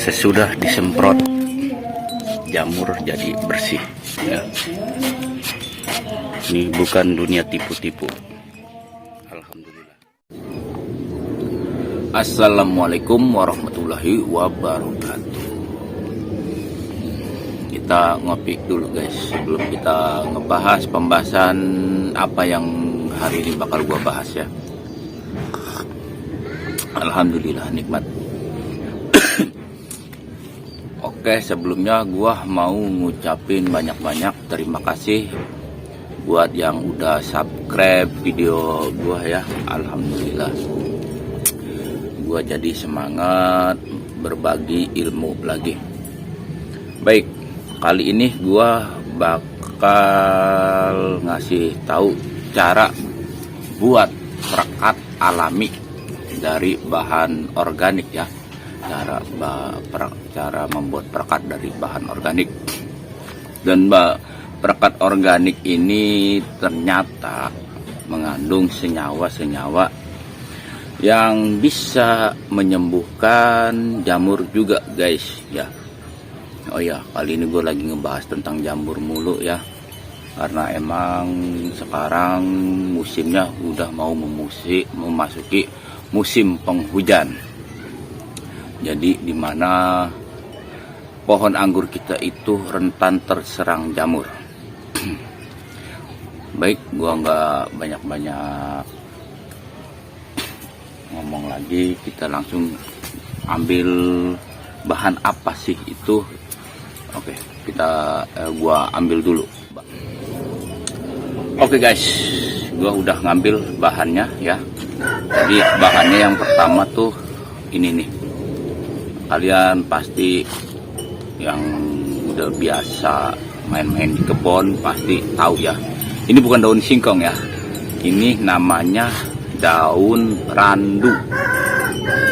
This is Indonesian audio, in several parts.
Sesudah disemprot, jamur jadi bersih ya. Ini bukan dunia tipu-tipu. Alhamdulillah. Assalamualaikum warahmatullahi wabarakatuh. Kita ngopi dulu guys, sebelum kita ngebahas pembahasan apa yang hari ini bakal gua bahas ya. Alhamdulillah nikmat. Oke, sebelumnya gua mau ngucapin banyak-banyak terima kasih buat yang udah subscribe video gua ya. Alhamdulillah, gua jadi semangat berbagi ilmu lagi. Baik, kali ini gua bakal ngasih tahu cara buat perekat alami dari bahan organik ya. Cara membuat perekat dari bahan organik. Dan perekat organik ini ternyata mengandung senyawa-senyawa yang bisa menyembuhkan jamur juga guys ya. Oh ya, kali ini gue lagi ngebahas tentang jamur mulu ya, karena emang sekarang musimnya udah mau memasuki musim penghujan. Jadi dimana pohon anggur kita itu rentan terserang jamur. Baik, gua nggak banyak-banyak ngomong lagi, kita langsung ambil bahan apa sih itu. Oke, gua ambil dulu. Oke guys, gua udah ngambil bahannya ya. Jadi bahannya yang pertama tuh ini nih. Kalian pasti yang udah biasa main-main di kebun pasti tahu ya. Ini bukan daun singkong ya. Ini namanya daun randu.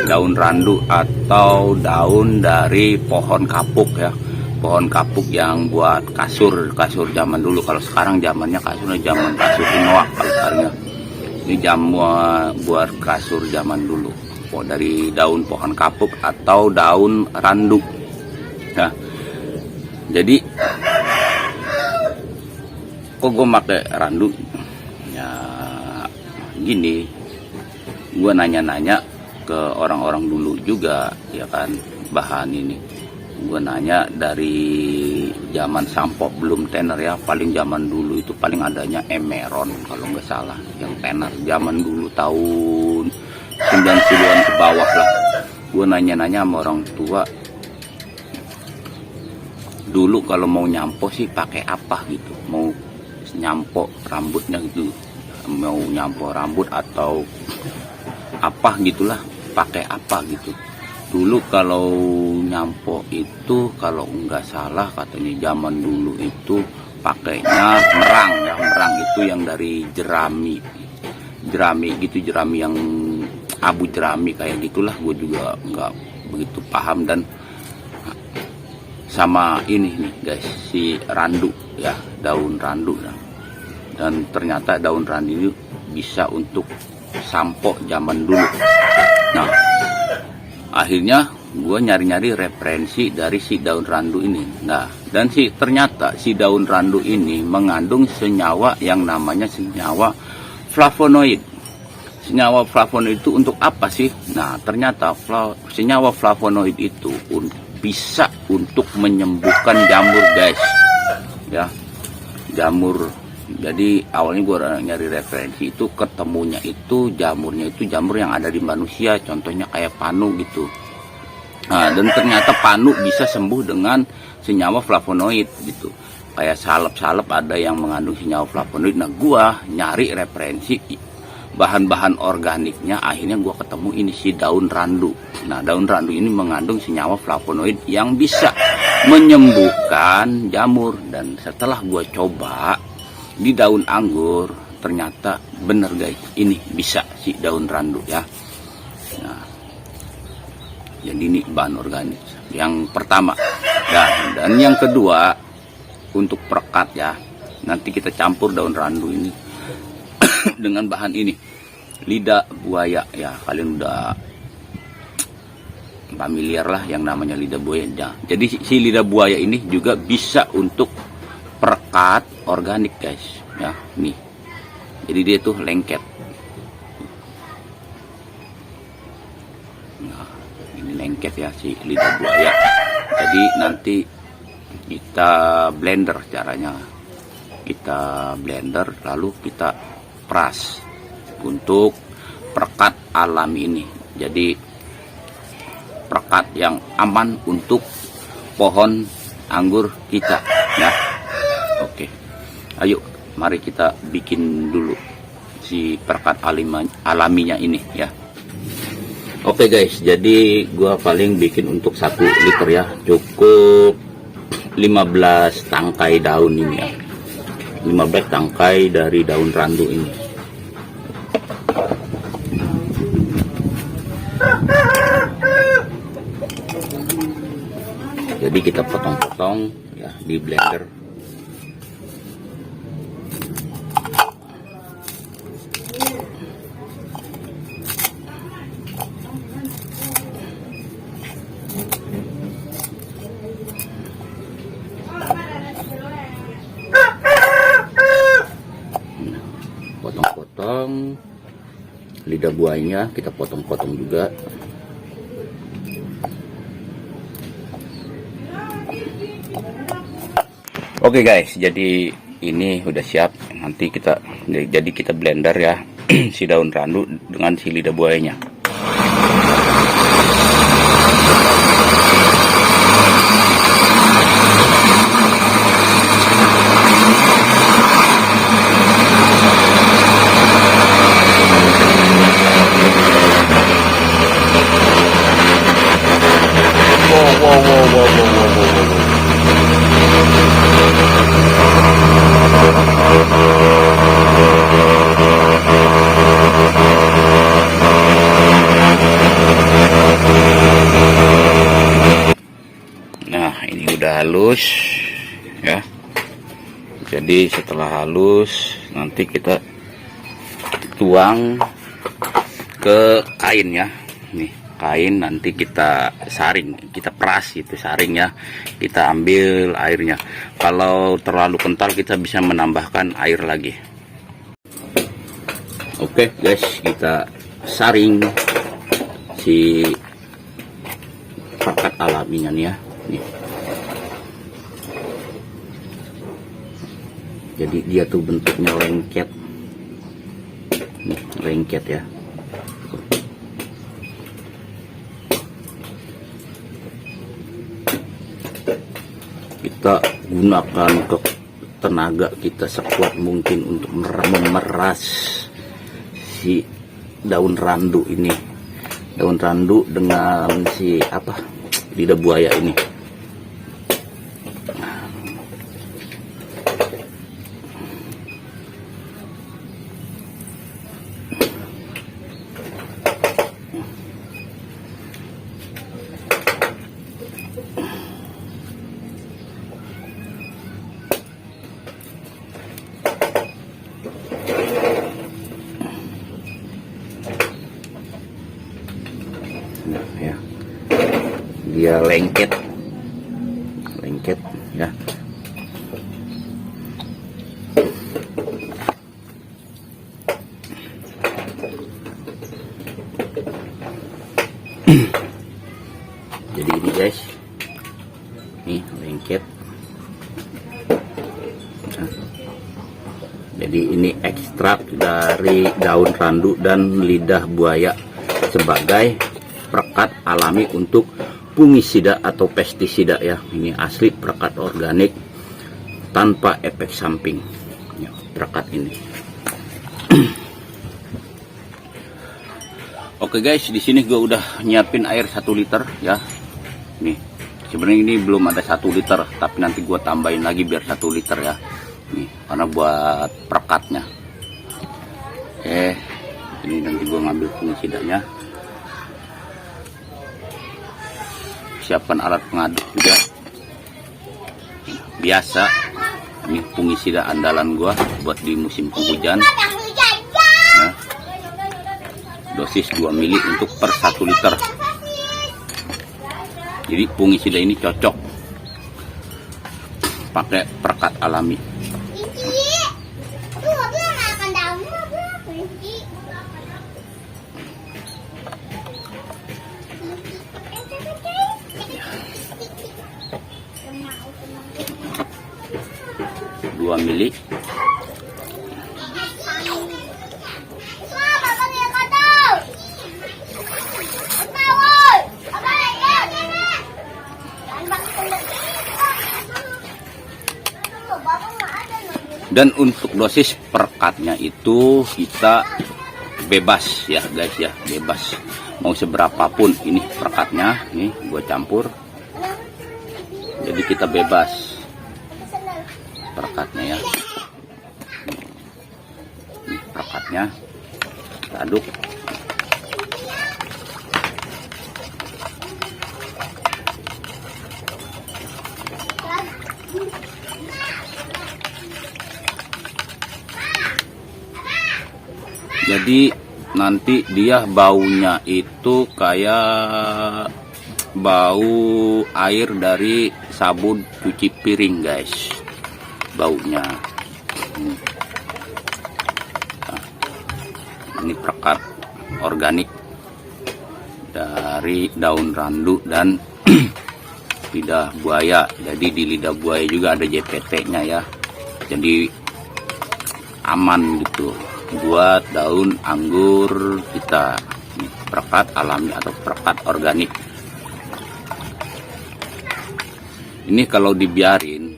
Daun randu atau daun dari pohon kapuk ya. Pohon kapuk yang buat kasur zaman dulu. Kalau sekarang zamannya zaman kasur Inoak kalau sekarangnya. Ini buat kasur zaman dulu. Dari daun pohon kapuk atau daun randu. Nah, jadi kok gue pakai randu? Ya gini, gue nanya-nanya ke orang-orang dulu juga ya kan, bahan ini. Gue nanya dari zaman sampo belum tener ya, paling zaman dulu itu paling adanya Emeron kalau nggak salah, yang tener zaman dulu tahun 90-an ke bawah lah. Gue nanya-nanya sama orang tua, dulu kalau mau nyampo sih pakai apa gitu, mau nyampo rambutnya gitu, mau nyampo rambut atau apa gitulah, pakai apa gitu. Dulu kalau nyampo itu kalau nggak salah katanya zaman dulu itu pakainya merang ya. Merang itu yang dari jerami gitu, jerami yang abu jerami kayak gitulah. Gue juga nggak begitu paham. Dan sama ini nih guys, si randu ya, daun randu. Dan ternyata daun randu ini bisa untuk sampo zaman dulu. Nah, akhirnya gue nyari-nyari referensi dari si daun randu ini. Nah, dan ternyata si daun randu ini mengandung senyawa yang namanya senyawa flavonoid. Senyawa flavonoid itu untuk apa sih? Nah, ternyata senyawa flavonoid itu bisa untuk menyembuhkan jamur guys ya, jamur. Jadi awalnya gue nyari referensi itu, ketemunya itu jamurnya itu jamur yang ada di manusia, contohnya kayak panu gitu. Nah, dan ternyata panu bisa sembuh dengan senyawa flavonoid gitu. Kayak salep-salep ada yang mengandung senyawa flavonoid. Nah, gue nyari referensi bahan-bahan organiknya, akhirnya gue ketemu ini si daun randu. Nah, daun randu ini mengandung senyawa flavonoid yang bisa menyembuhkan jamur. Dan setelah gue coba di daun anggur, ternyata bener guys, ini bisa si daun randu ya. Nah, jadi ini bahan organik yang pertama. Dan yang kedua untuk perekat ya, nanti kita campur daun randu ini dengan bahan ini, lidah buaya ya. Kalian udah familiar lah yang namanya lidah buaya. Jadi si lidah buaya ini juga bisa untuk perekat organik guys ya, nih. Jadi dia tuh lengket. Nah, ini lengket ya si lidah buaya. Jadi nanti kita blender caranya. Kita blender lalu kita peras untuk perekat alami ini. Jadi perekat yang aman untuk pohon anggur kita ya. Oke, ayo mari kita bikin dulu si perekat alaminya ini ya. Oke guys, jadi gua paling bikin untuk 1 liter ya, cukup 15 tangkai daun ini ya, 15 tangkai dari daun randu ini. Jadi kita potong-potong ya di blender. Potong-potong lidah buahnya, kita potong-potong juga. Oke guys, jadi ini udah siap. Nanti kita blender ya si daun randu dengan si lidah buayanya. Nah, ini udah halus ya. Jadi setelah halus nanti kita tuang ke kain ya. Nih, kain nanti kita saring, kita peras itu saring ya. Kita ambil airnya. Kalau terlalu kental kita bisa menambahkan air lagi. Oke guys, kita saring si perekat alaminya nih ya. Nih. Jadi dia tuh bentuknya lengket. Nih, lengket ya. Kita gunakan ke tenaga kita sekuat mungkin untuk memeras si daun randu ini. Daun randu dengan si lidah buaya ini. Nah, ya. Dia lengket ya. Jadi ini guys, nih lengket. Nah, jadi ini ekstrak dari daun randu dan lidah buaya sebagai perekat alami untuk fungisida atau pestisida ya. Ini asli perekat organik tanpa efek samping ya, perekat ini. Oke guys, di sini gue udah nyiapin air 1 liter ya. Nih, sebenarnya ini belum ada 1 liter, tapi nanti gue tambahin lagi biar 1 liter ya. Nih, karena buat perekatnya. Oke, ini nanti gue ngambil fungisidanya. Siapkan alat pengaduk juga. Biasa, ini fungisida andalan gua buat di musim penghujan. Ya. Dosis 2 mili untuk per 1 liter. Jadi fungisida ini cocok pakai perekat alami. Dua mili. Dan untuk dosis perekatnya itu kita bebas ya guys ya, bebas mau seberapapun ini perekatnya. Ini gue campur, jadi kita bebas perekatnya ya. Ini perekatnya kita aduk. Jadi nanti dia baunya itu kayak bau air dari sabun cuci piring guys, baunya. Nah, ini perekat organik dari daun randu dan lidah buaya. Jadi di lidah buaya juga ada JPT-nya ya, jadi aman gitu buat daun anggur kita. Ini perekat alami atau perekat organik. Ini kalau dibiarin,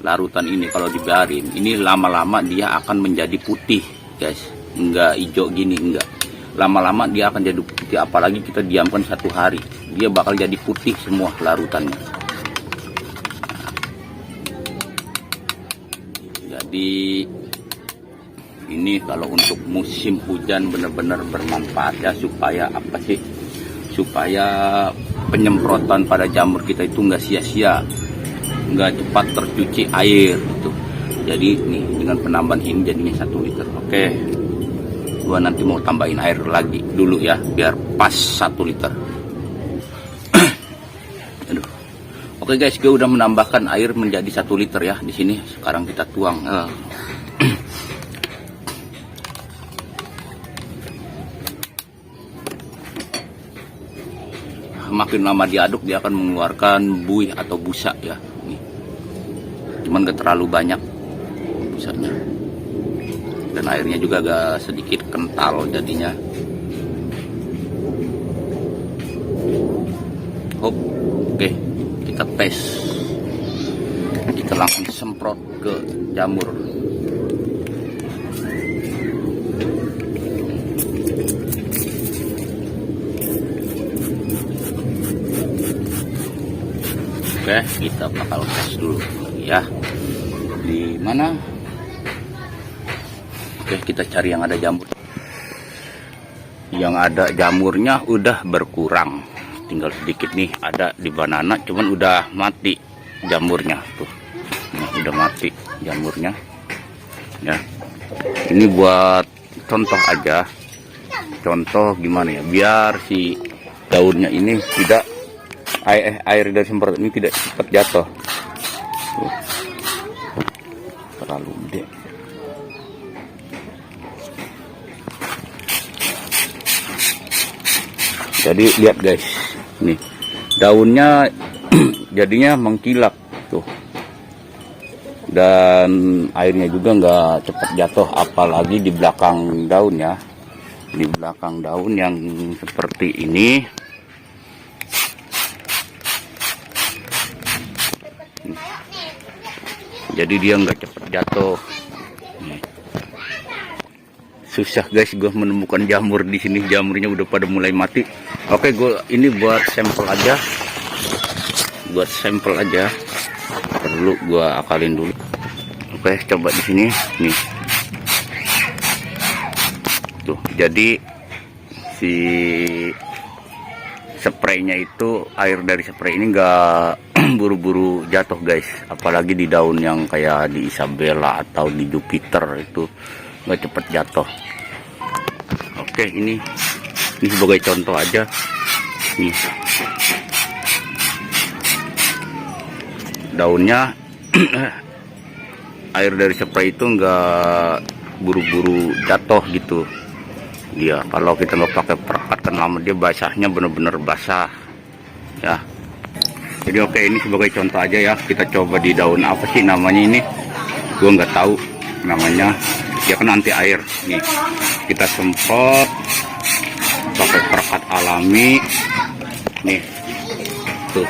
larutan ini kalau dibiarin, ini lama-lama dia akan menjadi putih guys, enggak hijau gini, enggak. Lama-lama dia akan jadi putih, apalagi kita diamkan 1 hari, dia bakal jadi putih semua larutannya. Jadi ini kalau untuk musim hujan benar-benar bermanfaat ya, supaya apa sih, supaya penyemprotan pada jamur kita itu nggak sia-sia, nggak cepat tercuci air gitu. Jadi nih dengan penambahan ini jadinya 1 liter. Oke, gua nanti mau tambahin air lagi dulu ya biar pas 1 liter. Aduh. Oke guys, gue udah menambahkan air menjadi 1 liter ya di sini. Sekarang kita tuang. Makin lama diaduk dia akan mengeluarkan buih atau busa ya. Nih. Cuman gak terlalu banyak busanya. Dan airnya juga agak sedikit kental jadinya. Hop. Oke, kita tes. Kita langsung semprot ke jamur. Oke, kita bakal tes dulu ya. Di mana? Oke, kita cari yang ada jamur. Yang ada jamurnya udah berkurang. Tinggal sedikit nih, ada di banana, cuman udah mati jamurnya tuh. Nah, udah mati jamurnya. Ya. Ini buat contoh aja. Contoh gimana ya? Biar si daunnya ini tidak air dari semprot ini tidak cepat jatuh. Tuh. Terlalu gede. Jadi lihat guys, nih daunnya jadinya mengkilap tuh, dan airnya juga nggak cepat jatuh, apalagi di belakang daun ya, di belakang daun yang seperti ini. Jadi dia nggak cepat jatuh. Susah guys, gue menemukan jamur di sini. Jamurnya udah pada mulai mati. Oke, gue ini buat sampel aja. Buat sampel aja. Perlu gue akalin dulu. Oke, coba di sini. Nih. Tuh, jadi si spraynya itu, air dari spray ini nggak buru-buru jatuh guys, apalagi di daun yang kayak di Isabella atau di Jupiter itu nggak cepet jatuh. Oke, ini sebagai contoh aja nih. Daunnya air dari spray itu enggak buru-buru jatuh gitu dia. Kalau kita nggak pakai perekat kan lama dia basahnya bener-bener basah ya. Jadi oke, ini sebagai contoh aja ya, kita coba di daun apa sih namanya ini, gua nggak tahu namanya ya, kan anti air nih. Kita semprot pakai perekat alami nih tuh,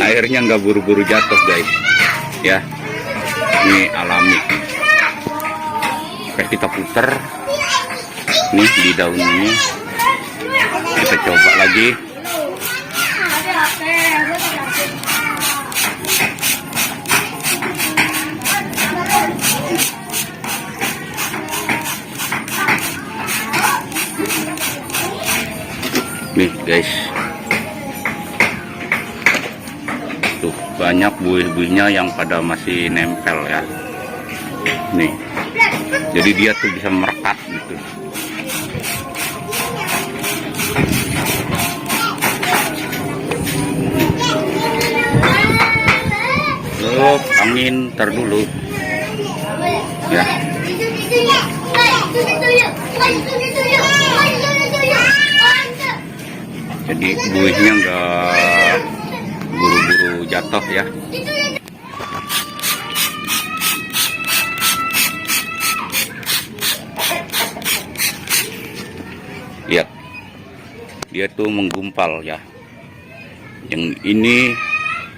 airnya nggak buru-buru jatuh guys ya. Ini alami. Oke, kita puter nih di daun ini, kita coba lagi. Nih guys, tuh banyak buih-buihnya yang pada masih nempel ya. Nih, jadi dia tuh bisa merekat gitu. Angin ntar dulu ya. Jadi buihnya enggak buru-buru jatuh ya. Lihat, dia tuh menggumpal ya. Yang ini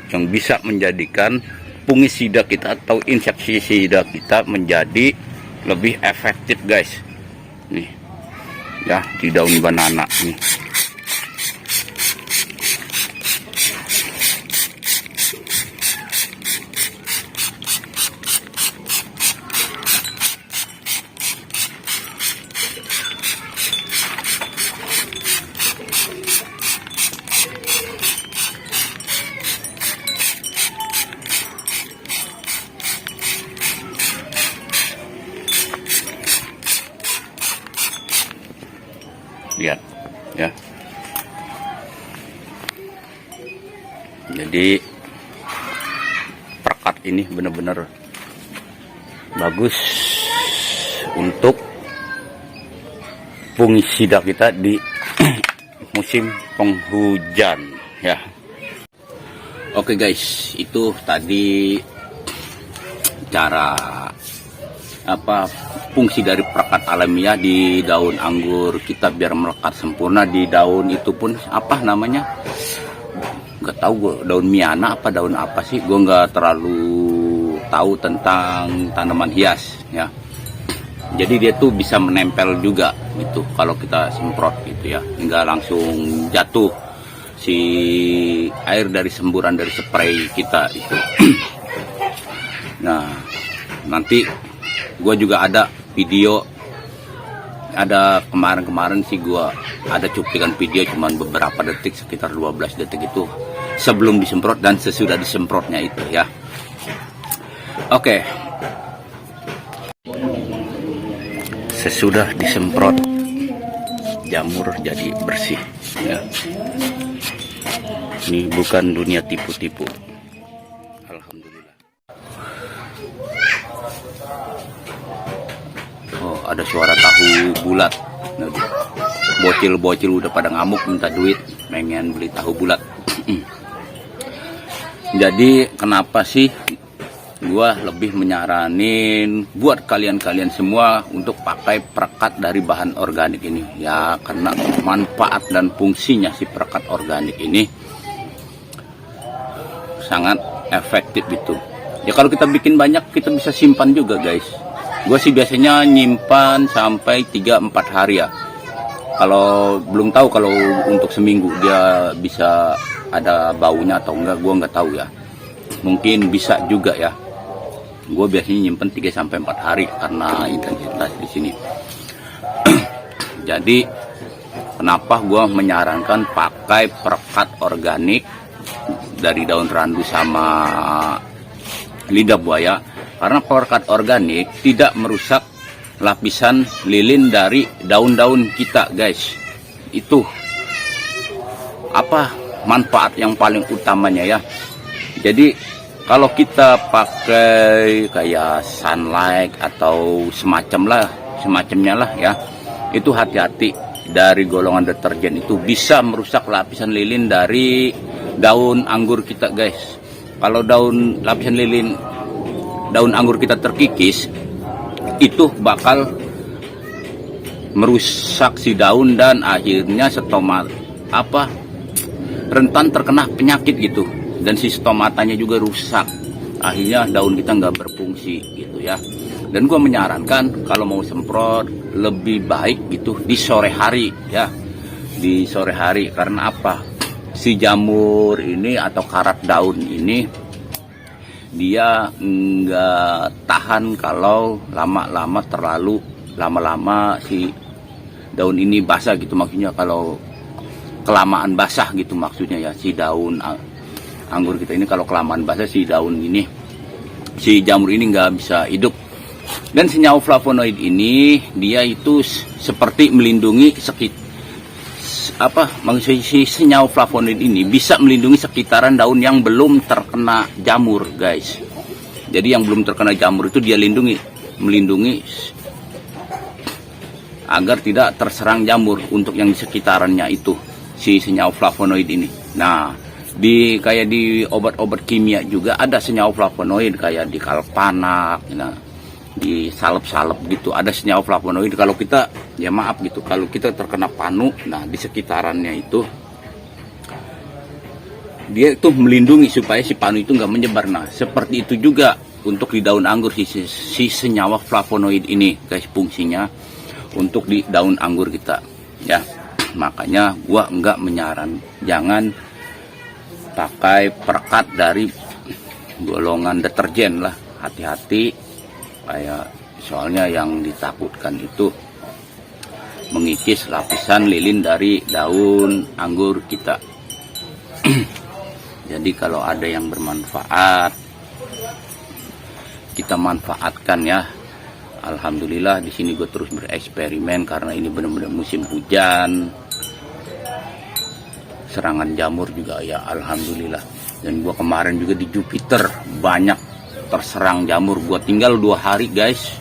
yang bisa menjadikan fungisida kita atau insektisida kita menjadi lebih efektif guys. Nih ya, di daun banana nih. Lihat ya. Jadi perekat ini benar-benar bagus untuk fungisida kita di musim penghujan ya. Oke guys, itu tadi cara fungsi dari perekat alamiah di daun anggur kita biar melekat sempurna. Di daun itu pun apa namanya, nggak tahu gue, daun miana apa daun apa sih, gue nggak terlalu tahu tentang tanaman hias ya. Jadi dia tuh bisa menempel juga gitu kalau kita semprot gitu ya, nggak langsung jatuh si air dari semburan dari spray kita itu. Nah, nanti gue juga ada video, ada kemarin sih gue ada cuplikan video cuman beberapa detik, sekitar 12 detik itu sebelum disemprot dan sesudah disemprotnya itu ya. Oke, sesudah disemprot jamur jadi bersih ya. Ini bukan dunia tipu-tipu, alhamdulillah. Oh, ada suara tahu bulat. Bocil-bocil udah pada ngamuk minta duit, pengen beli tahu bulat. Jadi kenapa sih gua lebih menyaranin buat kalian-kalian semua untuk pakai perekat dari bahan organik ini ya, karena manfaat dan fungsinya si perekat organik ini sangat efektif itu ya. Kalau kita bikin banyak kita bisa simpan juga guys. Gue sih biasanya nyimpan sampai 3-4 hari ya. Kalau belum tahu kalau untuk seminggu dia bisa ada baunya atau enggak, gue nggak tahu ya. Mungkin bisa juga ya. Gue biasanya nyimpen 3-4 hari karena intensitas di sini. Jadi kenapa gue menyarankan pakai perekat organik dari daun randu sama lidah buaya? Karena perekat organik tidak merusak lapisan lilin dari daun-daun kita guys. Itu manfaat yang paling utamanya ya. Jadi kalau kita pakai kayak sunlight atau semacamnya lah ya, itu hati-hati, dari golongan deterjen itu bisa merusak lapisan lilin dari daun anggur kita guys. Kalau daun anggur kita terkikis, itu bakal merusak si daun dan akhirnya rentan terkena penyakit gitu, dan si stomatanya juga rusak, akhirnya daun kita nggak berfungsi gitu ya. Dan gue menyarankan kalau mau semprot lebih baik gitu di sore hari ya, di sore hari. Karena apa? Si jamur ini atau karat daun ini dia nggak tahan kalau terlalu lama si daun ini basah gitu, maksudnya kalau kelamaan basah gitu maksudnya ya. Si daun anggur kita ini kalau kelamaan basah, si jamur ini nggak bisa hidup. Dan senyawa flavonoid ini dia itu seperti melindungi senyawa flavonoid ini bisa melindungi sekitaran daun yang belum terkena jamur guys. Jadi yang belum terkena jamur itu dia melindungi agar tidak terserang jamur untuk yang di sekitarannya itu, si senyawa flavonoid ini. Nah, kayak di obat-obat kimia juga ada senyawa flavonoid, kayak di kalpanak, nah, di salep-salep gitu ada senyawa flavonoid. Kalau kita kalau kita terkena panu, nah di sekitarannya itu dia itu melindungi supaya si panu itu nggak menyebar. Nah, seperti itu juga untuk di daun anggur si senyawa flavonoid ini guys, fungsinya untuk di daun anggur kita ya. Makanya gua nggak jangan pakai perekat dari golongan deterjen lah, hati-hati. Kayak soalnya yang ditakutkan itu mengikis lapisan lilin dari daun anggur kita. Jadi kalau ada yang bermanfaat, kita manfaatkan ya. Alhamdulillah di sini gue terus bereksperimen karena ini benar-benar musim hujan. Serangan jamur juga ya alhamdulillah. Dan gue kemarin juga di Jupiter banyak terserang jamur. Gue tinggal 2 hari guys,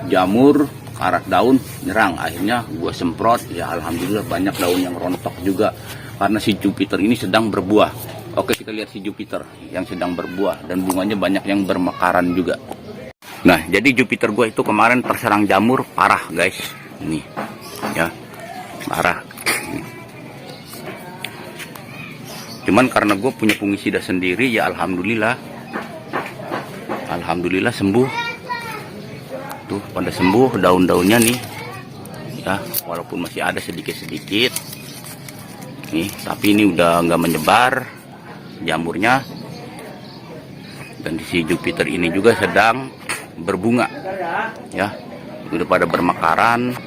jamur karat daun nyerang. Akhirnya gue semprot ya alhamdulillah banyak daun yang rontok juga karena si Jupiter ini sedang berbuah. Oke, kita lihat si Jupiter yang sedang berbuah dan bunganya banyak yang bermekaran juga. Nah, jadi Jupiter gue itu kemarin terserang jamur parah guys. Ini ya, parah. Cuman karena gue punya fungisida sendiri ya alhamdulillah sembuh. Tuh pada sembuh daun-daunnya nih ya, walaupun masih ada sedikit-sedikit nih, tapi ini udah nggak menyebar jamurnya. Dan si Jupiter ini juga sedang berbunga ya, udah pada bermekaran.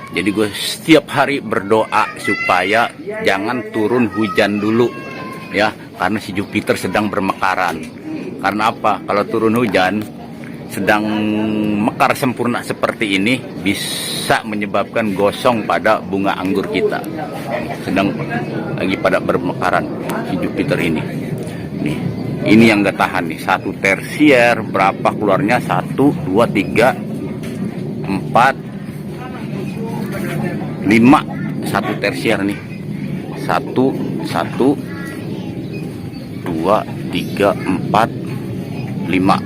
Jadi gue setiap hari berdoa supaya jangan turun hujan dulu ya, karena si Jupiter sedang bermekaran. Karena apa? Kalau turun hujan sedang mekar sempurna seperti ini bisa menyebabkan gosong pada bunga anggur kita. Sedang lagi pada bermekaran si Jupiter ini. Nih, ini yang gak tahan nih. 1 tersier berapa keluarnya? 1, 2, 3, 4, 5. 1 tersier nih. 1, 2, 3, 4, 5.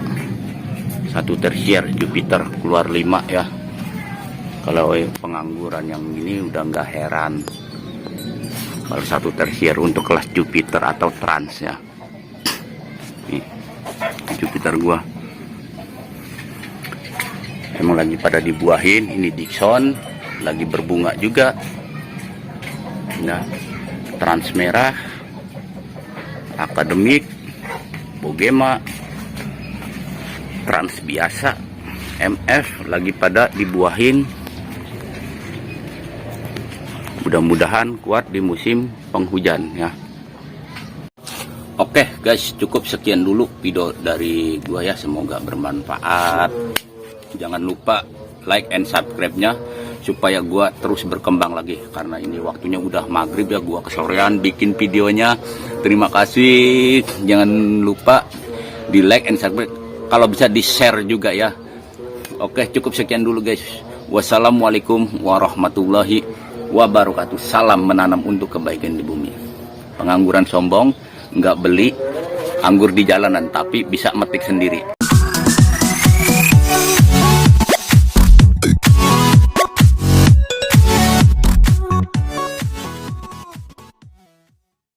1 tersier Jupiter keluar 5 ya. Kalau pengangguran yang ini udah nggak heran kalau 1 tersier untuk kelas Jupiter atau trans ya. Nih, Jupiter gua emang lagi pada dibuahin. Ini Dixon lagi berbunga juga. Nah, trans merah, akademik, bogema, trans biasa, MF lagi pada dibuahin. Mudah-mudahan kuat di musim penghujan ya. Oke guys, cukup sekian dulu video dari gua ya, semoga bermanfaat. Jangan lupa like and subscribe-nya supaya gua terus berkembang lagi, karena ini waktunya udah maghrib ya, gua kesorean bikin videonya. Terima kasih, jangan lupa di like and subscribe, kalau bisa di share juga ya. Oke, cukup sekian dulu guys. Wassalamualaikum warahmatullahi wabarakatuh. Salam menanam untuk kebaikan di bumi. Pengangguran sombong, nggak beli anggur di jalanan, tapi bisa metik sendiri.